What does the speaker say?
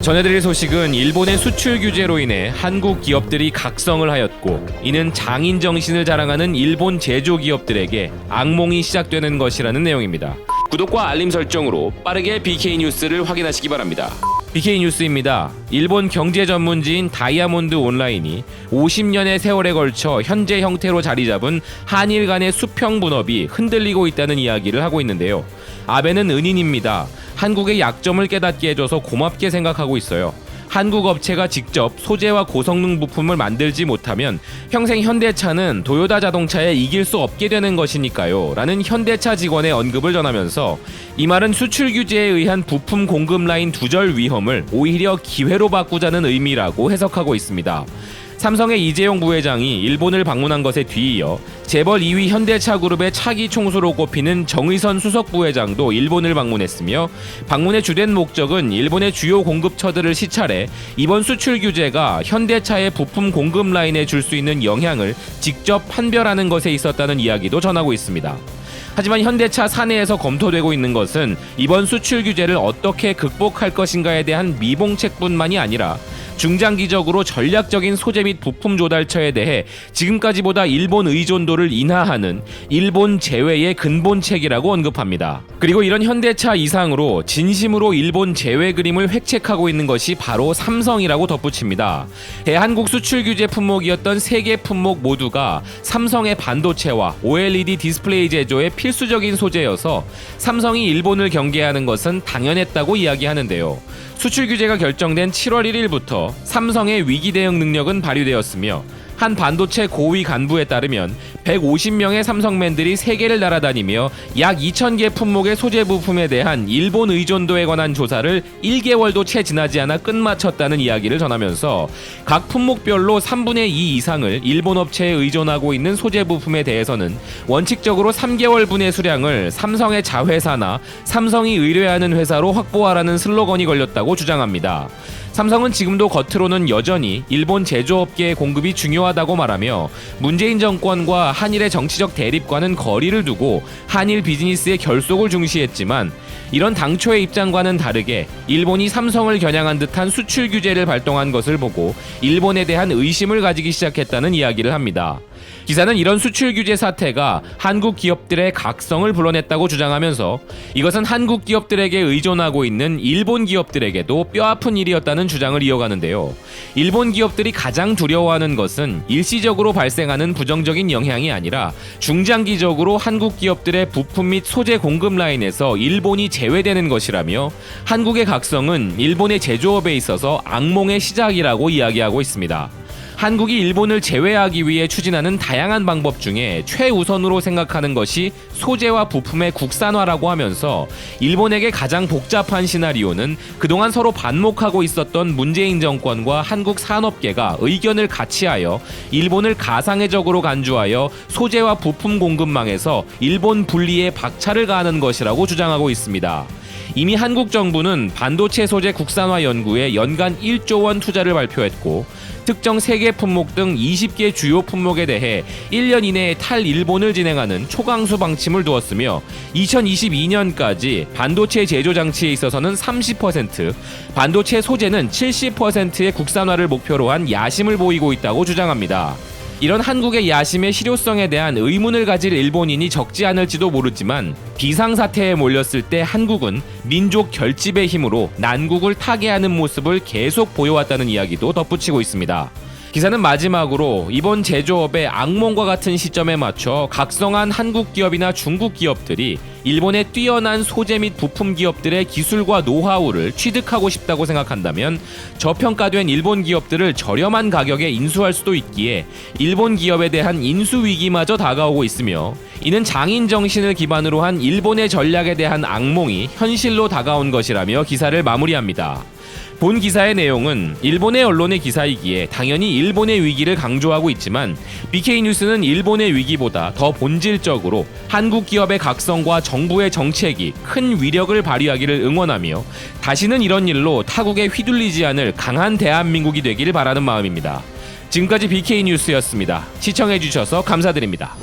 전해드릴 소식은 일본의 수출 규제로 인해 한국 기업들이 각성을 하였고, 이는 장인 정신을 자랑하는 일본 제조 기업들에게 악몽이 시작되는 것이라는 내용입니다. 구독과 알림 설정으로 빠르게 BK 뉴스를 확인하시기 바랍니다. BK 뉴스입니다. 일본 경제 전문지인 다이아몬드 온라인이 50년의 세월에 걸쳐 현재 형태로 자리 잡은 한일 간의 수평 분업이 흔들리고 있다는 이야기를 하고 있는데요. 아베는 은인입니다. 한국의 약점을 깨닫게 해줘서 고맙게 생각하고 있어요. 한국 업체가 직접 소재와 고성능 부품을 만들지 못하면 평생 현대차는 도요타 자동차에 이길 수 없게 되는 것이니까요 라는 현대차 직원의 언급을 전하면서, 이 말은 수출 규제에 의한 부품 공급 라인 두절 위험을 오히려 기회로 바꾸자는 의미라고 해석하고 있습니다. 삼성의 이재용 부회장이 일본을 방문한 것에 뒤이어 재벌 2위 현대차 그룹의 차기 총수로 꼽히는 정의선 수석 부회장도 일본을 방문했으며, 방문의 주된 목적은 일본의 주요 공급처들을 시찰해 이번 수출 규제가 현대차의 부품 공급 라인에 줄 수 있는 영향을 직접 판별하는 것에 있었다는 이야기도 전하고 있습니다. 하지만 현대차 사내에서 검토되고 있는 것은 이번 수출 규제를 어떻게 극복할 것인가에 대한 미봉책뿐만이 아니라 중장기적으로 전략적인 소재 및 부품 조달처에 대해 지금까지보다 일본 의존도를 인하하는 일본 제외의 근본책이라고 언급합니다. 그리고 이런 현대차 이상으로 진심으로 일본 제외 그림을 획책하고 있는 것이 바로 삼성이라고 덧붙입니다. 대한국 수출 규제 품목이었던 3개 품목 모두가 삼성의 반도체와 OLED 디스플레이 제조의 필수적인 소재여서 삼성이 일본을 경계하는 것은 당연했다고 이야기하는데요. 수출 규제가 결정된 7월 1일부터 삼성의 위기 대응 능력은 발휘되었으며, 한 반도체 고위 간부에 따르면 150명의 삼성맨들이 세계를 날아다니며 약 2,000개 품목의 소재 부품에 대한 일본 의존도에 관한 조사를 1개월도 채 지나지 않아 끝마쳤다는 이야기를 전하면서, 각 품목별로 3분의 2 이상을 일본 업체에 의존하고 있는 소재 부품에 대해서는 원칙적으로 3개월분의 수량을 삼성의 자회사나 삼성이 의뢰하는 회사로 확보하라는 슬로건이 걸렸다고 주장합니다. 삼성은 지금도 겉으로는 여전히 일본 제조업계의 공급이 중요하다고 말하며, 문재인 정권과 한일의 정치적 대립과는 거리를 두고 한일 비즈니스의 결속을 중시했지만, 이런 당초의 입장과는 다르게 일본이 삼성을 겨냥한 듯한 수출 규제를 발동한 것을 보고 일본에 대한 의심을 가지기 시작했다는 이야기를 합니다. 기사는 이런 수출 규제 사태가 한국 기업들의 각성을 불러냈다고 주장하면서, 이것은 한국 기업들에게 의존하고 있는 일본 기업들에게도 뼈아픈 일이었다는 주장을 이어가는데요. 일본 기업들이 가장 두려워하는 것은 일시적으로 발생하는 부정적인 영향이 아니라 중장기적으로 한국 기업들의 부품 및 소재 공급 라인에서 일본이 제외되는 것이라며, 한국의 각성은 일본의 제조업에 있어서 악몽의 시작이라고 이야기하고 있습니다. 한국이 일본을 제외하기 위해 추진하는 다양한 방법 중에 최우선으로 생각하는 것이 소재와 부품의 국산화라고 하면서, 일본에게 가장 복잡한 시나리오는 그동안 서로 반목하고 있었던 문재인 정권과 한국 산업계가 의견을 같이하여 일본을 가상회적으로 간주하여 소재와 부품 공급망에서 일본 분리에 박차를 가하는 것이라고 주장하고 있습니다. 이미 한국 정부는 반도체 소재 국산화 연구에 연간 1조 원 투자를 발표했고, 특정 3개 품목 등 20개 주요 품목에 대해 1년 이내에 탈일본을 진행하는 초강수 방침을 두었으며, 2022년까지 반도체 제조 장치에 있어서는 30%, 반도체 소재는 70%의 국산화를 목표로 한 야심을 보이고 있다고 주장합니다. 이런 한국의 야심의 실효성에 대한 의문을 가질 일본인이 적지 않을지도 모르지만, 비상사태에 몰렸을 때 한국은 민족 결집의 힘으로 난국을 타개하는 모습을 계속 보여왔다는 이야기도 덧붙이고 있습니다. 기사는 마지막으로 이번 제조업의 악몽과 같은 시점에 맞춰 각성한 한국 기업이나 중국 기업들이 일본의 뛰어난 소재 및 부품 기업들의 기술과 노하우를 취득하고 싶다고 생각한다면, 저평가된 일본 기업들을 저렴한 가격에 인수할 수도 있기에 일본 기업에 대한 인수 위기마저 다가오고 있으며, 이는 장인 정신을 기반으로 한 일본의 전략에 대한 악몽이 현실로 다가온 것이라며 기사를 마무리합니다. 본 기사의 내용은 일본의 언론의 기사이기에 당연히 일본의 위기를 강조하고 있지만, BK 뉴스는 일본의 위기보다 더 본질적으로 한국 기업의 각성과 정부의 정책이 큰 위력을 발휘하기를 응원하며, 다시는 이런 일로 타국에 휘둘리지 않을 강한 대한민국이 되기를 바라는 마음입니다. 지금까지 BK 뉴스였습니다. 시청해주셔서 감사드립니다.